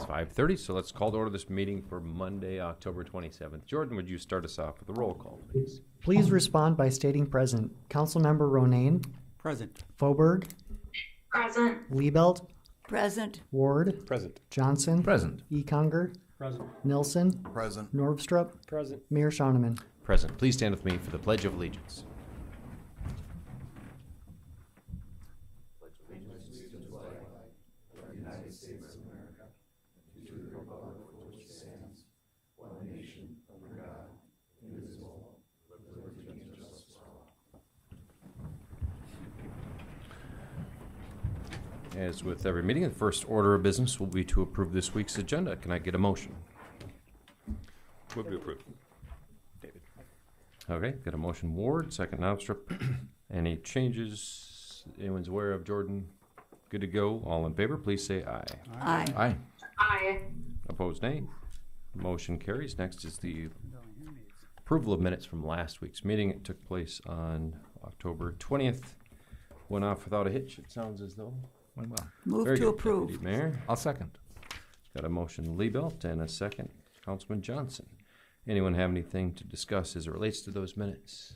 5:30, so let's call to order this meeting for Monday, October 27th. Jordan, would you start us off with a roll call, please? Please respond by stating present. Councilmember Ronayne. Present. Foberg. Present. Liebelt. Present. Ward. Present. Johnson. Present. Econger. Present. Nilsson. Present. Norvstrup. Present. Mayor Schoeneman. Present. Please stand with me for the Pledge of Allegiance. As with every meeting, the first order of business will be to approve this week's agenda. Can I get a motion? Move to approve. David. Okay, got a motion, Ward, second Norvstrup. Any changes anyone's aware of? Jordan, good to go. All in favor, please say aye. Aye. Aye. Aye. Opposed, nay. Motion carries. Next is the approval of minutes from last week's meeting. It took place on October 20th. Went off without a hitch, it sounds as though. Went well. Move Very to good, approve. Deputy Mayor. I'll second. Got a motion, Liebelt, and a second, Councilman Johnson. Anyone have anything to discuss as it relates to those minutes?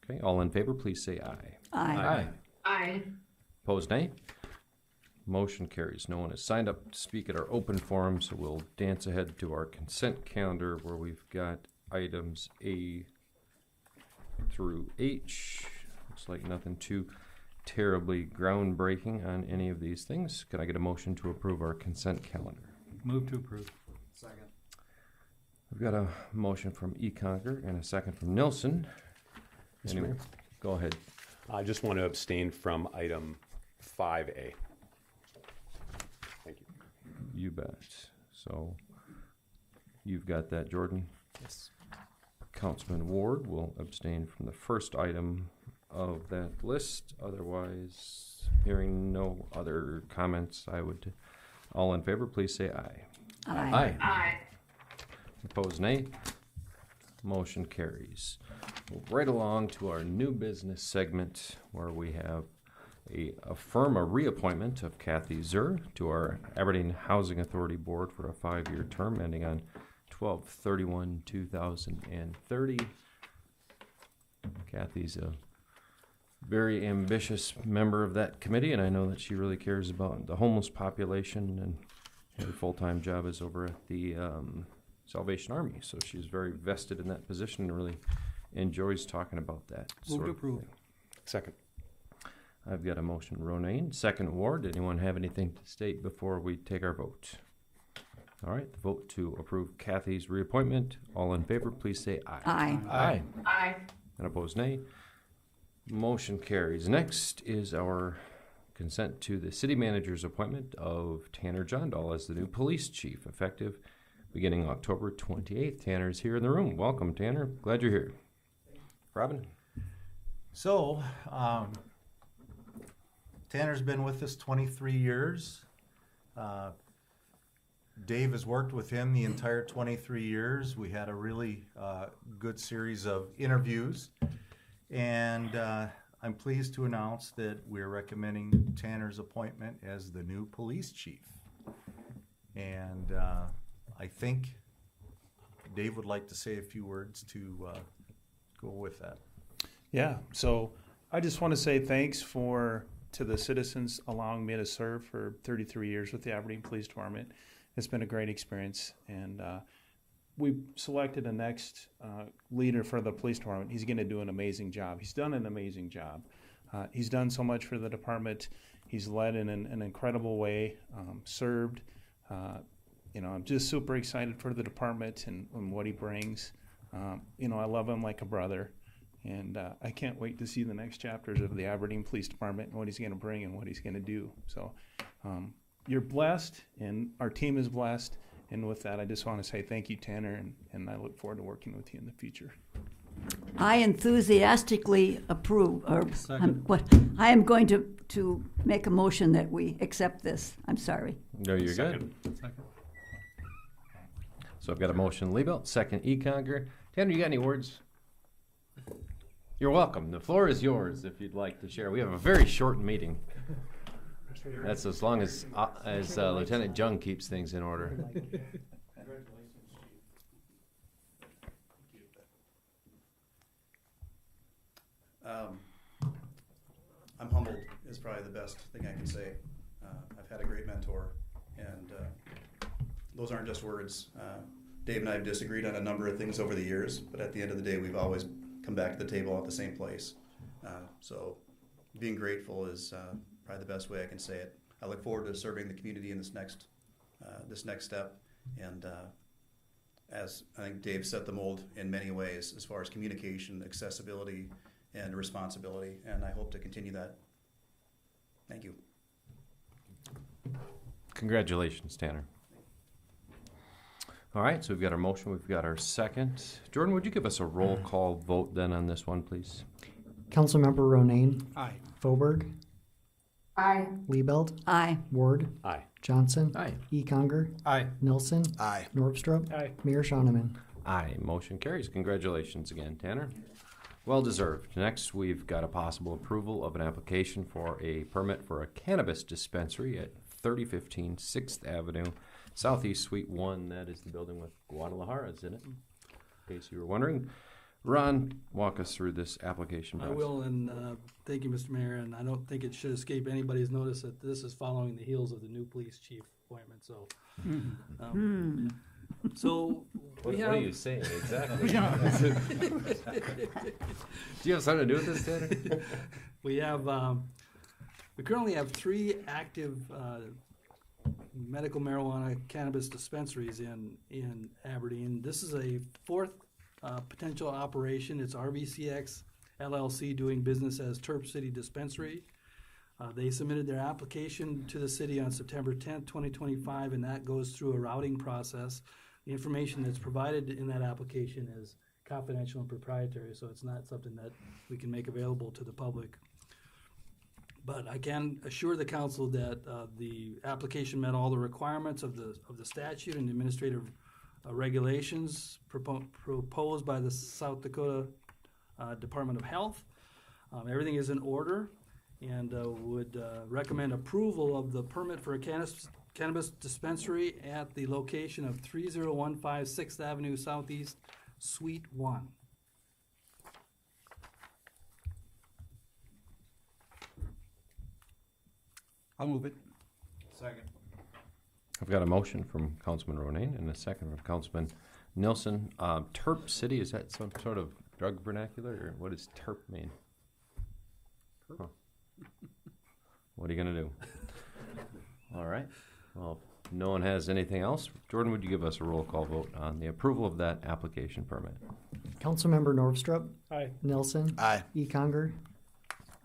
Okay, all in favor, please say aye. Aye. Aye. Opposed, nay. Motion carries. No one has signed up to speak at our open forum, so we'll dance ahead to our consent calendar where we've got items A through H. Looks like nothing too terribly groundbreaking on any of these things. Can I get a motion to approve our consent calendar? Move to approve. Second. We've got a motion from Econger and a second from Nilsson. Anyway, go ahead. I just want to abstain from item 5A. Thank you. You bet. So you've got that, Jordan? Yes. Councilman Ward will abstain from the first item of that list. Otherwise, hearing no other comments, I would, all in favor, please say aye. Aye. Aye. Opposed, nay. Motion carries. Move right along to our new business segment where we have affirm a reappointment of Kathy Zur to our Aberdeen Housing Authority Board for a 5-year term ending on 12/31/2030. Kathy's a very ambitious member of that committee, and I know that she really cares about the homeless population, and her full-time job is over at the Salvation Army, so she's very vested in that position and really enjoys talking about that. Move to approve. Second. I've got a motion, Ronayne, second Ward. Anyone have anything to state before we take our vote? All right, the vote to approve Kathy's reappointment. All in favor, please say aye. Aye. Aye. Aye. And opposed, nay. Motion carries. Next is our consent to the city manager's appointment of Tanner Johndal as the new police chief, effective beginning October 28th. Tanner's here in the room. Welcome, Tanner. Glad you're here. Robin? So, Tanner's been with us 23 years. Dave has worked with him the entire 23 years. We had a really good series of interviews. And I'm pleased to announce that we're recommending Tanner's appointment as the new police chief. And I think Dave would like to say a few words to go with that. Yeah, so I just want to say thanks to the citizens allowing me to serve for 33 years with the Aberdeen Police Department. It's been a great experience, and we selected the next leader for the police department. He's going to do an amazing job. He's done an amazing job. He's done so much for the department. He's led in an incredible way, served. I'm just super excited for the department and what he brings. I love him like a brother. And I can't wait to see the next chapters of the Aberdeen Police Department and what he's going to bring and what he's going to do. So you're blessed, and our team is blessed. And with that, I just want to say thank you, Tanner, and I look forward to working with you in the future. I enthusiastically approve, I am going to make a motion that we accept this. I'm sorry. No, you're good. Second. So I've got a motion, Liebelt, second Econger. Tanner, you got any words? You're welcome. The floor is yours if you'd like to share. We have a very short meeting. That's as long as Lieutenant Jung keeps things in order. I'm humbled is probably the best thing I can say. I've had a great mentor, and those aren't just words. Dave and I have disagreed on a number of things over the years, but at the end of the day, we've always come back to the table at the same place. So being grateful is probably the best way I can say it. I look forward to serving the community in this next step, and as I think Dave set the mold in many ways as far as communication, accessibility, and responsibility, and I hope to continue that. Thank you. Congratulations, Tanner. All right, so we've got our motion, we've got our second. Jordan, would you give us a roll call vote then on this one, please? Councilmember Ronayne. Aye. Fauberg. Aye. Liebelt. Aye. Ward. Aye. Johnson. Aye. Econger. Aye. Nelson. Aye. Norvstrup. Aye. Mayor Shoneman. Aye, motion carries. Congratulations again, Tanner. Well deserved. Next, we've got a possible approval of an application for a permit for a cannabis dispensary at 3015 6th Avenue, Southeast Suite 1. That is the building with Guadalajara's in it, in case you were wondering. Ron, walk us through this application I process. will, and thank you, Mr. Mayor, and I don't think it should escape anybody's notice that this is following the heels of the new police chief appointment, so. So, we What have. are you saying exactly? Do you have something to do with this, Tanner? We have, we currently have 3 active medical marijuana cannabis dispensaries in Aberdeen. This is a 4th potential operation. It's RVCX LLC doing business as Terp City Dispensary. They submitted their application to the city on September 10th, 2025, and that goes through a routing process. The information that's provided in that application is confidential and proprietary, so it's not something that we can make available to the public. But I can assure the council that the application met all the requirements of the statute and administrative regulations proposed by the South Dakota Department of Health. Everything is in order, and would recommend approval of the permit for a cannabis dispensary at the location of 3015 6th Avenue Southeast, Suite 1. I'll move it. Second. I've got a motion from Councilman Ronayne and a second from Councilman Nilsson. Terp City, is that some sort of drug vernacular, or what does terp mean? Huh. What are you gonna do? All right, well, if no one has anything else, Jordan, would you give us a roll call vote on the approval of that application permit? Councilmember Norvstrup. Aye. Nelson. Aye. Econger.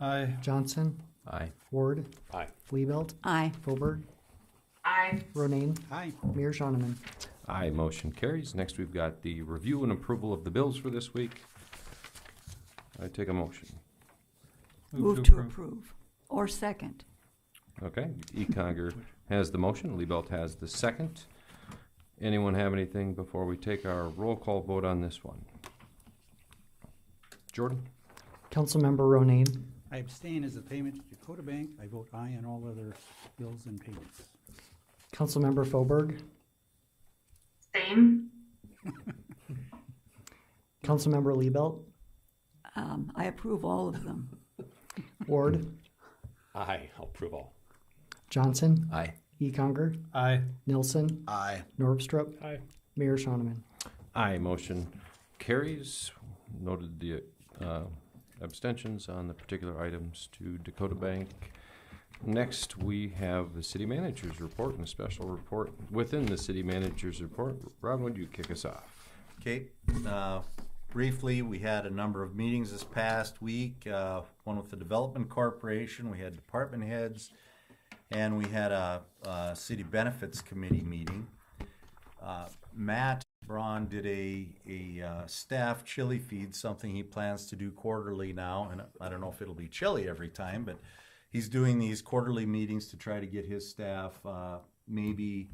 Aye. Johnson. Aye. Ward. Aye. Liebelt. Aye. Fauberg. Aye. Ronayne. Aye. Mayor Shoneman. Aye, motion carries. Next, we've got the review and approval of the bills for this week. I take a motion. Move to approve. Or second. Okay, Econger has the motion, Liebelt has the second. Anyone have anything before we take our roll call vote on this one? Jordan? Councilmember Ronayne. I abstain as a payment to Dakota Bank. I vote aye on all other bills and payments. Councilmember Fauberg. Same. Councilmember Liebelt. I approve all of them. Ward. Aye. I'll approve all. Johnson. Aye. Econger. Aye. Nilsson. Aye. Norvstrup. Aye. Mayor Shoneman. Aye, motion carries. Noted the abstentions on the particular items to Dakota Bank. Next, we have the city manager's report and a special report within the city manager's report. Rob, would you kick us off? Okay, briefly, we had a number of meetings this past week, one with the Development Corporation, we had department heads, and we had a City Benefits Committee meeting. Matt Braun did a staff chili feed, something he plans to do quarterly now, and I don't know if it'll be chili every time, but he's doing these quarterly meetings to try to get his staff maybe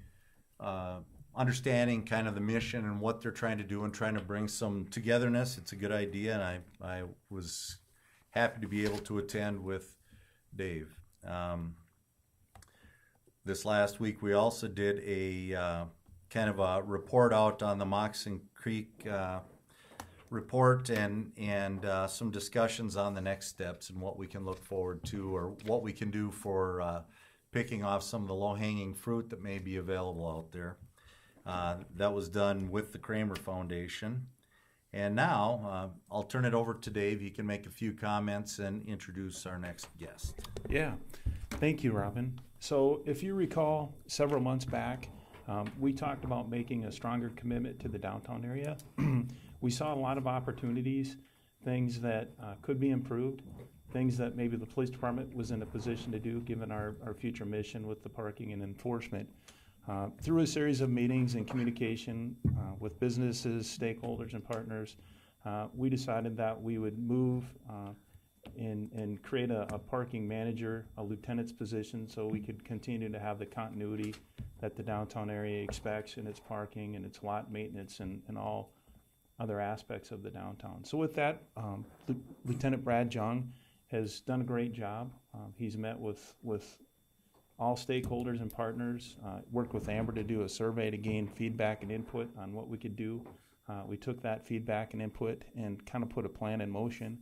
understanding kind of the mission and what they're trying to do and trying to bring some togetherness. It's a good idea, and I was happy to be able to attend with Dave. This last week, we also did a kind of a report out on the Moxon Creek report and some discussions on the next steps and what we can look forward to or what we can do for picking off some of the low-hanging fruit that may be available out there. That was done with the Kramer Foundation. And now I'll turn it over to Dave. He can make a few comments and introduce our next guest. Yeah, thank you, Robin. So if you recall, several months back, we talked about making a stronger commitment to the downtown area. We saw a lot of opportunities, things that could be improved, things that maybe the police department was in a position to do given our future mission with the parking and enforcement. Through a series of meetings and communication with businesses, stakeholders, and partners, we decided that we would move and create a parking manager, a lieutenant's position, so we could continue to have the continuity that the downtown area expects in its parking and its lot maintenance and all other aspects of the downtown. So with that, Lieutenant Brad Jung has done a great job. He's met with all stakeholders and partners, worked with Amber to do a survey to gain feedback and input on what we could do. We took that feedback and input and kind of put a plan in motion.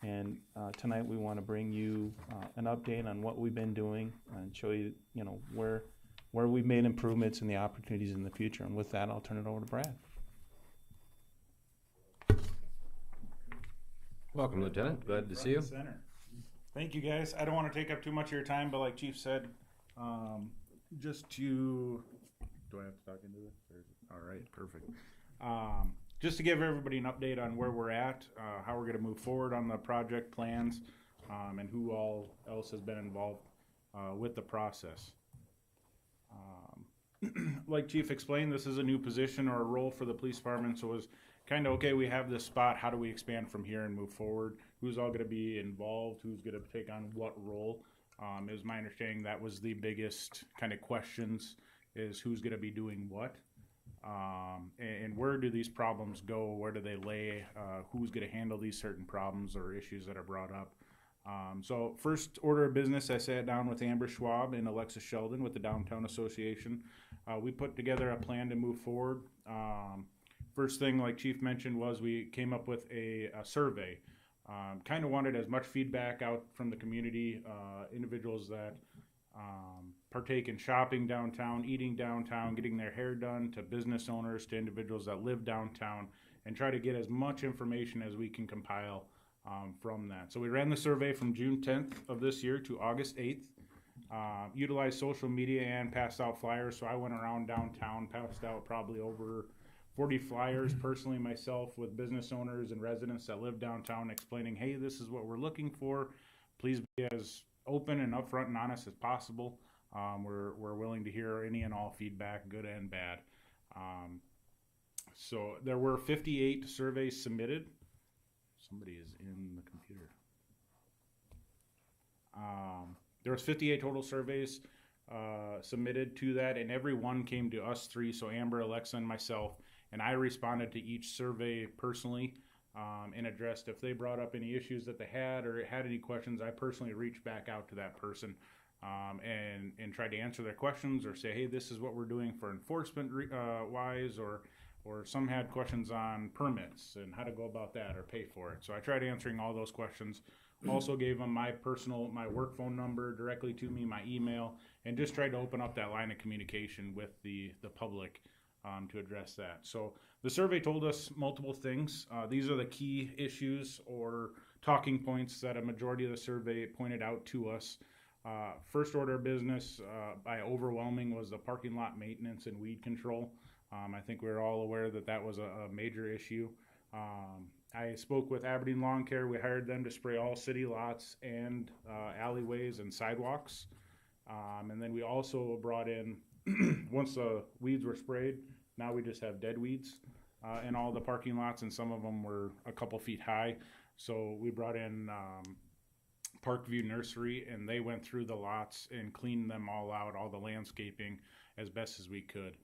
And tonight we want to bring you an update on what we've been doing and show you, where we've made improvements and the opportunities in the future. And with that, I'll turn it over to Brad. Welcome, Lieutenant. Glad to see you. Center. Thank you, guys. I don't want to take up too much of your time, but like Chief said, just to, do I have to talk into this? All right, perfect. Just to give everybody an update on where we're at, how we're going to move forward on the project plans, and who all else has been involved with the process. Like Chief explained, this is a new position or a role for the police department, so it was kind of, okay, we have this spot, how do we expand from here and move forward? Who's all going to be involved? Who's going to take on what role? Is my understanding that was the biggest kind of questions, is who's going to be doing what? And where do these problems go? Where do they lay? Who's going to handle these certain problems or issues that are brought up? So first order of business, I sat down with Amber Schwab and Alexis Sheldon with the Downtown Association. We put together a plan to move forward. First thing, like Chief mentioned, was we came up with a survey. Kind of wanted as much feedback out from the community, individuals that partake in shopping downtown, eating downtown, getting their hair done, to business owners, to individuals that live downtown, and try to get as much information as we can compile from that. So we ran the survey from June 10th of this year to August 8th. Utilized social media and passed out flyers. So I went around downtown, passed out probably over 40 flyers personally myself with business owners and residents that live downtown, explaining, hey, this is what we're looking for. Please be as open and upfront and honest as possible. We're willing to hear any and all feedback, good and bad. So there were 58 surveys submitted. Somebody is in the computer. There was 58 total surveys submitted to that, and every one came to us three, so Amber, Alexa, and myself, and I responded to each survey personally and addressed if they brought up any issues that they had or had any questions. I personally reached back out to that person and tried to answer their questions or say, hey, this is what we're doing for enforcement wise, or some had questions on permits and how to go about that or pay for it. So I tried answering all those questions. Also gave them my work phone number directly to me, my email, and just tried to open up that line of communication with the public to address that. So the survey told us multiple things. These are the key issues or talking points that a majority of the survey pointed out to us. First order of business by overwhelming was the parking lot maintenance and weed control. I think we're all aware that that was a major issue. I spoke with Aberdeen Lawn Care. We hired them to spray all city lots and alleyways and sidewalks. And then we also brought in, once the weeds were sprayed, now we just have dead weeds in all the parking lots, and some of them were a couple feet high. So we brought in Parkview Nursery, and they went through the lots and cleaned them all out, all the landscaping, as best as we could.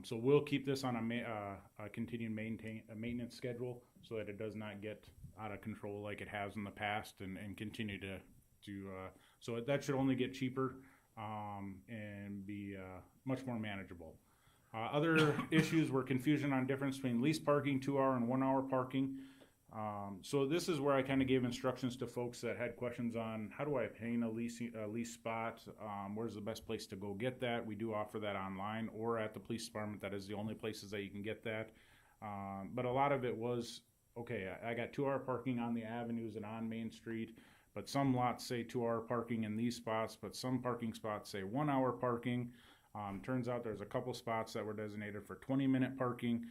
So we'll keep this on a continued maintenance schedule so that it does not get out of control like it has in the past, and continue to so that should only get cheaper and be much more manageable. Other issues were confusion on difference between lease parking, 2-hour and 1-hour parking. So this is where I kind of gave instructions to folks that had questions on how do I obtain a lease spot? Where's the best place to go get that? We do offer that online or at the police department. That is the only places that you can get that. But a lot of it was, okay, I got 2-hour parking on the avenues and on Main Street, but some lots say 2-hour parking in these spots, but some parking spots say 1-hour parking. Turns out there's a couple spots that were designated for 20-minute parking.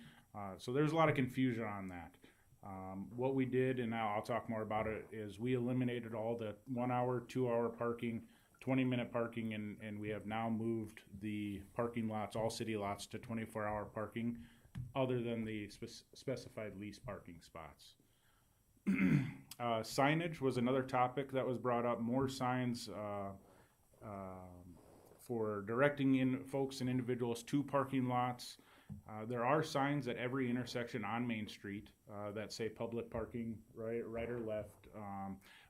So there's a lot of confusion on that. What we did, and now I'll talk more about it, is we eliminated all the 1-hour, 2-hour parking, 20-minute parking, and we have now moved the parking lots, all city lots, to 24-hour parking, other than the specified lease parking spots. Signage was another topic that was brought up. More signs for directing in folks and individuals to parking lots. There are signs at every intersection on Main Street that say public parking, right or left.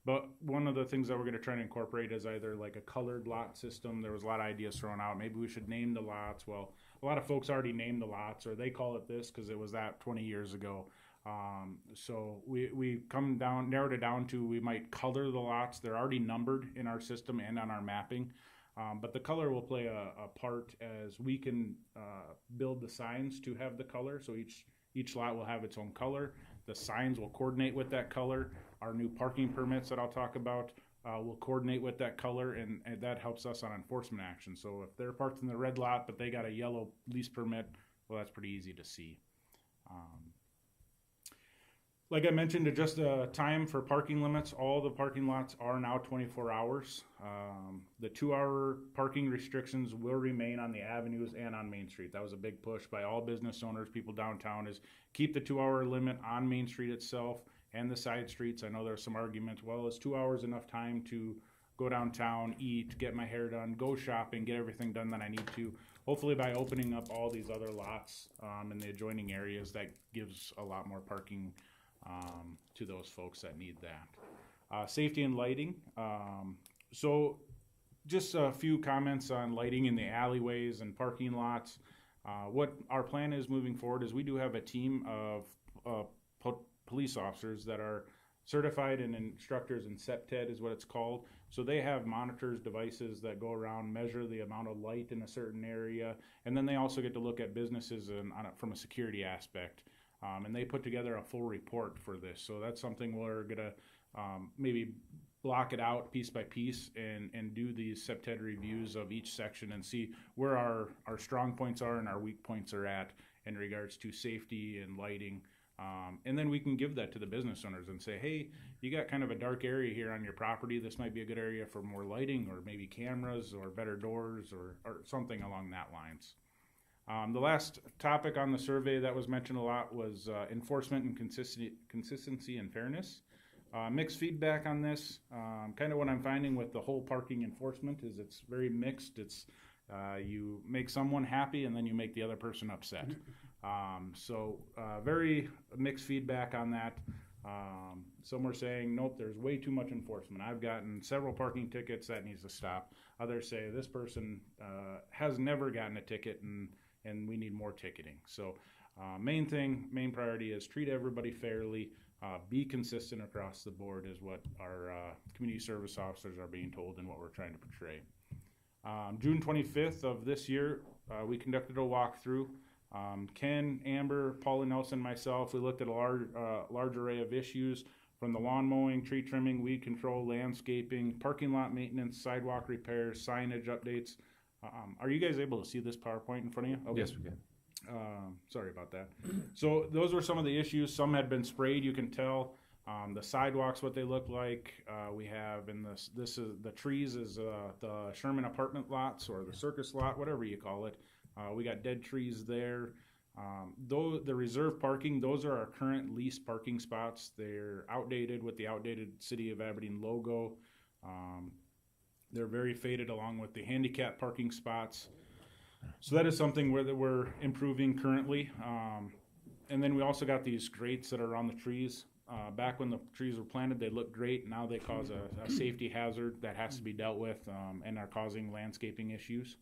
But one of the things that we're going to try to incorporate is either like a colored lot system. There was a lot of ideas thrown out. Maybe we should name the lots. Well, a lot of folks already named the lots, or they call it this because it was that 20 years ago. So we narrowed it down to we might color the lots. They're already numbered in our system and on our mapping. But the color will play a part as we can build the signs to have the color. So each lot will have its own color. The signs will coordinate with that color. Our new parking permits that I'll talk about will coordinate with that color, and that helps us on enforcement action. So if they're parked in the red lot, but they got a yellow lease permit, well, that's pretty easy to see. Like I mentioned, just time for parking limits. All the parking lots are now 24 hours. The 2-hour parking restrictions will remain on the avenues and on Main Street. That was a big push by all business owners, people downtown, is keep the 2-hour limit on Main Street itself and the side streets. I know there's some argument, well, is 2 hours enough time to go downtown, eat, get my hair done, go shopping, get everything done that I need to? Hopefully by opening up all these other lots in the adjoining areas, that gives a lot more parking to those folks that need that. Safety and lighting. So just a few comments on lighting in the alleyways and parking lots. What our plan is moving forward is we do have a team of police officers that are certified and instructors in CEPTED is what it's called. So they have monitors, devices that go around, measure the amount of light in a certain area, and then they also get to look at businesses from a security aspect. And they put together a full report for this. So that's something we're going to maybe block it out piece by piece and do these CEPTED reviews of each section and see where our strong points are and our weak points are at in regards to safety and lighting. And then we can give that to the business owners and say, hey, you got kind of a dark area here on your property. This might be a good area for more lighting or maybe cameras or better doors or something along that lines. The last topic on the survey that was mentioned a lot was enforcement and consistency and fairness. Mixed feedback on this. Kind of what I'm finding with the whole parking enforcement is it's very mixed. It's you make someone happy and then you make the other person upset. So very mixed feedback on that. Some were saying, nope, there's way too much enforcement. I've gotten several parking tickets, that needs to stop. Others say this person has never gotten a ticket and we need more ticketing. So main priority is treat everybody fairly, be consistent across the board is what our community service officers are being told and what we're trying to portray. June 25th of this year, we conducted a walkthrough. Ken, Amber, Paula Nelson, myself, we looked at a large array of issues from the lawn mowing, tree trimming, weed control, landscaping, parking lot maintenance, sidewalk repairs, signage updates. Are you guys able to see this PowerPoint in front of you? Okay. Yes, we can. Sorry about that. So those were some of the issues. Some had been sprayed, you can tell. The sidewalks, what they look like. We have in this is the trees is the Sherman apartment lots or the circus lot, whatever you call it. We got dead trees there. Though the reserve parking, those are our current lease parking spots. They're outdated with the outdated City of Aberdeen logo. They're very faded along with the handicap parking spots. So that is something that we're improving currently. And then we also got these grates that are on the trees. back when the trees were planted, they looked great. Now they cause a safety hazard that has to be dealt with, and are causing landscaping issues.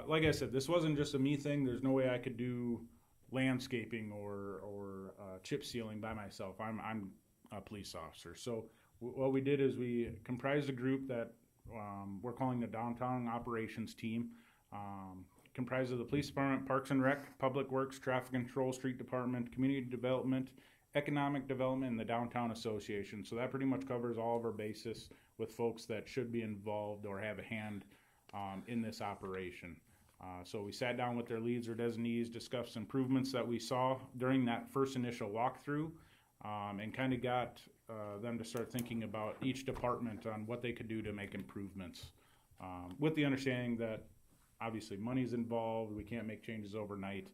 Like I said, this wasn't just a me thing. There's no way I could do landscaping or chip sealing by myself. I'm a police officer. So what we did is we comprised a group that we're calling the Downtown Operations Team, comprised of the Police Department, Parks and Rec, Public Works, Traffic Control, Street Department, Community Development, Economic Development, and the Downtown Association. So that pretty much covers all of our bases with folks that should be involved or have a hand in this operation. So we sat down with their leads or designees, discussed improvements that we saw during that first initial walkthrough, and kind of got them to start thinking about each department on what they could do to make improvements, with the understanding that obviously money's involved, we can't make changes overnight,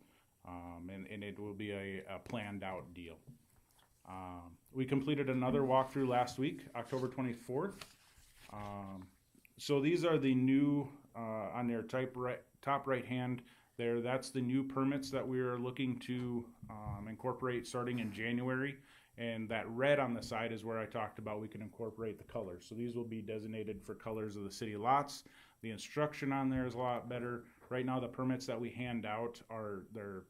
and it will be a planned out deal. We completed another walkthrough last week, October 24th. So these are the new, on their top right hand there, that's the new permits that we are looking to incorporate starting in January. And that red on the side is where I talked about we can incorporate the colors. So these will be designated for colors of the city lots. The instruction on there is a lot better. Right now the permits that we hand out they're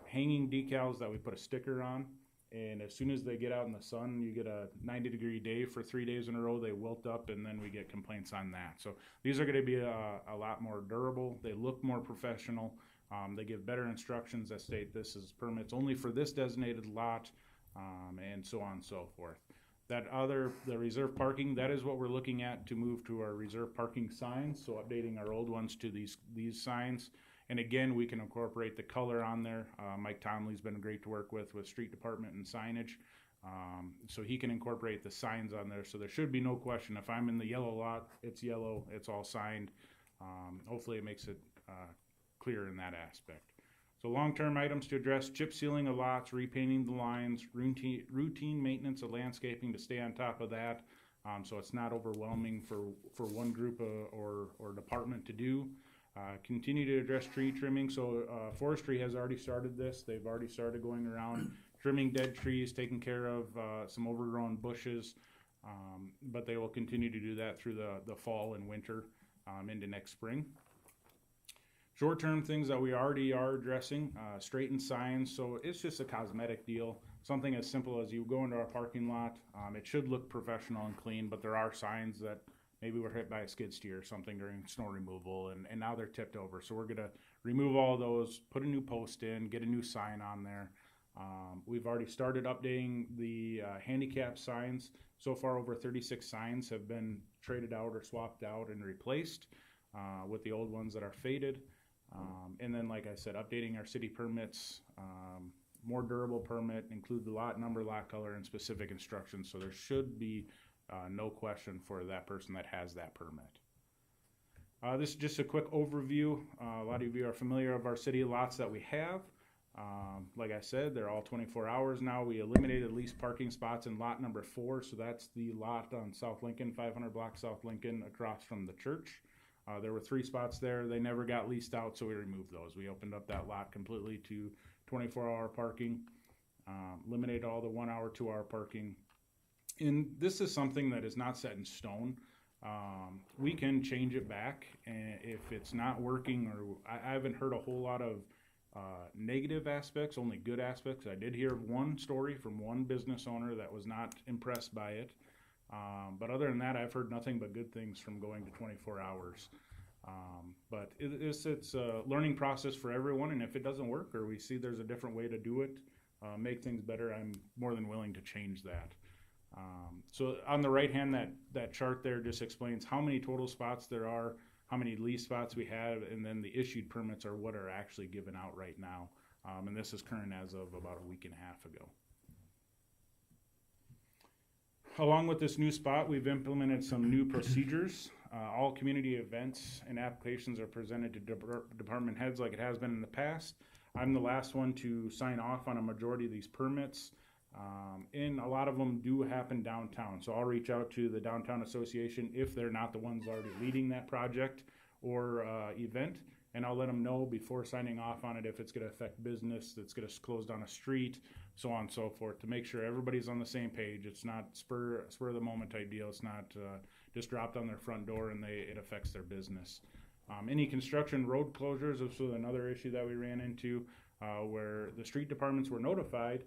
hanging decals that we put a sticker on. And as soon as they get out in the sun, you get a 90-degree day for 3 days in a row, they wilt up, and then we get complaints on that. So these are going to be a lot more durable. They look more professional. They give better instructions that state this is permits only for this designated lot, and so on and so forth. The reserve parking, that is what we're looking at to move to our reserve parking signs, so updating our old ones to these signs. And again, we can incorporate the color on there. Mike Tomley's been great to work with Street Department and signage. So he can incorporate the signs on there. So there should be no question. If I'm in the yellow lot, it's yellow, it's all signed. Hopefully it makes it clear in that aspect. So long-term items to address: chip sealing of lots, repainting the lines, routine maintenance of landscaping to stay on top of that. So it's not overwhelming for one group or department to do. Continue to address tree trimming. So forestry has already started this. They've already started going around trimming dead trees, taking care of some overgrown bushes, but they will continue to do that through the fall and winter into next spring. Short-term things that we already are addressing: straighten signs. So it's just a cosmetic deal. Something as simple as you go into our parking lot. It should look professional and clean, but there are signs that maybe we're hit by a skid steer or something during snow removal, and now they're tipped over. So we're going to remove all those, put a new post in, get a new sign on there. We've already started updating the handicap signs. So far, over 36 signs have been traded out or swapped out and replaced with the old ones that are faded. And then, like I said, updating our city permits, more durable permit, include the lot number, lot color, and specific instructions. So there should be no question for that person that has that permit. This is just a quick overview. A lot of you are familiar of our city lots that we have. Like I said, they're all 24 hours now. We eliminated leased parking spots in lot number 4, so that's the lot on South Lincoln, 500 block South Lincoln, across from the church. There were 3 spots there. They never got leased out, so we removed those. We opened up that lot completely to 24-hour parking, eliminated all the 1-hour, 2-hour parking. And this is something that is not set in stone. We can change it back, and if it's not working, or I haven't heard a whole lot of negative aspects, only good aspects. I did hear one story from one business owner that was not impressed by it. But other than that, I've heard nothing but good things from going to 24 hours. But it's a learning process for everyone, and if it doesn't work or we see there's a different way to do it, make things better, I'm more than willing to change that. So on the right hand, that chart there just explains how many total spots there are, how many lease spots we have, and then the issued permits are what are actually given out right now. And this is current as of about a week and a half ago. Along with this new spot, we've implemented some new procedures. All community events and applications are presented to department heads like it has been in the past. I'm the last one to sign off on a majority of these permits. And a lot of them do happen downtown. So I'll reach out to the Downtown Association if they're not the ones already leading that project or event and I'll let them know before signing off on it if it's going to affect business, that's going to close down a street, so on and so forth, to make sure everybody's on the same page. It's not spur of the moment type deal. It's not just dropped on their front door and it affects their business. Any construction road closures was another issue that we ran into, where the street departments were notified,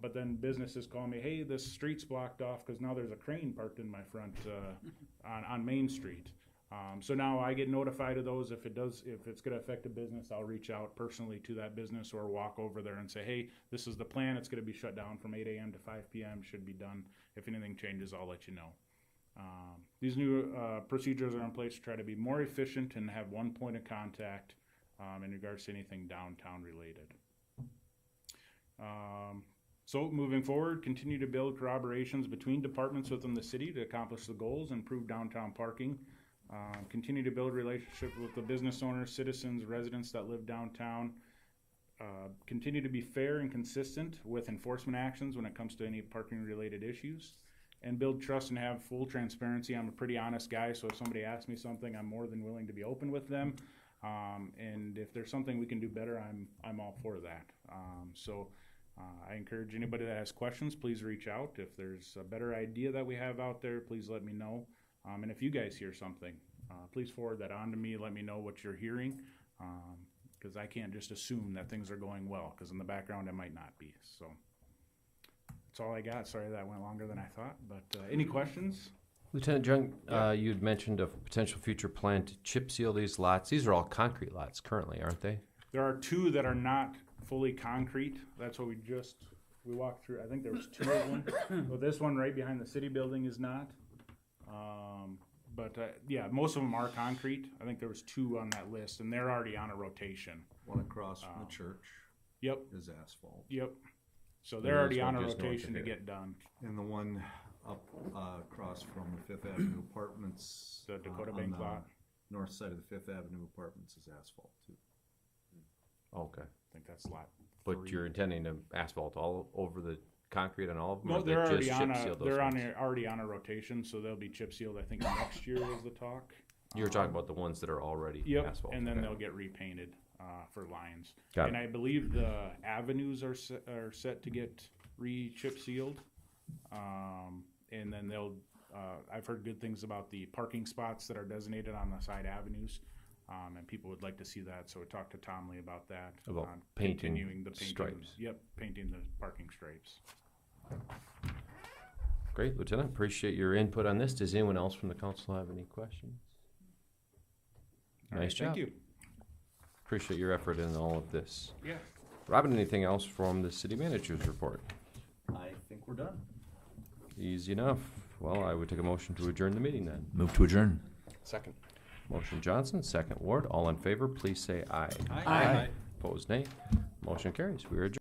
but then businesses call me, hey, this street's blocked off because now there's a crane parked in my front on Main Street. So now I get notified of those. If it's going to affect a business, I'll reach out personally to that business or walk over there and say, hey, this is the plan. It's going to be shut down from 8 a.m. to 5 p.m. Should be done. If anything changes, I'll let you know. These new procedures are in place to try to be more efficient and have one point of contact in regards to anything downtown related. So moving forward, continue to build corroborations between departments within the city to accomplish the goals, improve downtown parking. Continue to build relationships with the business owners, citizens, residents that live downtown. Continue to be fair and consistent with enforcement actions when it comes to any parking related issues. And build trust and have full transparency. I'm a pretty honest guy, so if somebody asks me something, I'm more than willing to be open with them. And if there's something we can do better, I'm all for that. I encourage anybody that has questions, please reach out. If there's a better idea that we have out there, please let me know. And if you guys hear something, please forward that on to me. Let me know what you're hearing, because I can't just assume that things are going well, because in the background it might not be. So that's all I got. Sorry that went longer than I thought, but any questions? Lieutenant Jung, you had mentioned a potential future plan to chip seal these lots. These are all concrete lots currently, aren't they? There are two that are not fully concrete. That's what we walked through. I think there was 2 of them. Well, this one right behind the city building is not. Yeah, most of them are concrete. I think there was 2 on that list, and they're already on a rotation. One across from the church. Yep. Is asphalt. Yep. So they're already on a rotation to get done. And the one up across from the 5th Avenue Apartments. The Dakota Bank lot. North side of the 5th Avenue Apartments is asphalt too. Okay. I think that's lot 3. But you're intending to asphalt all over the concrete on all of them? No, or they're already just on chip seal those they're ones? already on a rotation, so they'll be chip sealed. I think next year was the talk. You were talking about the ones that are already asphalt. And then okay. they'll get repainted for lines. Got and it. I believe the avenues are set to get re-chip sealed. And then they'll, I've heard good things about the parking spots that are designated on the side avenues. And people would like to see that, so we talked to Tom Lee about that. About painting continuing the painting, stripes. Yep, painting the parking stripes. Great, Lieutenant. Appreciate your input on this. Does anyone else from the council have any questions? All Nice right, job. Thank you. Appreciate your effort in all of this. Yeah. Robin, anything else from the city manager's report? I think we're done. Easy enough. Well, I would take a motion to adjourn the meeting then. Move to adjourn. Second. Motion Johnson, second Ward. All in favor, please say aye. Aye. Opposed, nay. Motion carries. We are adjourned.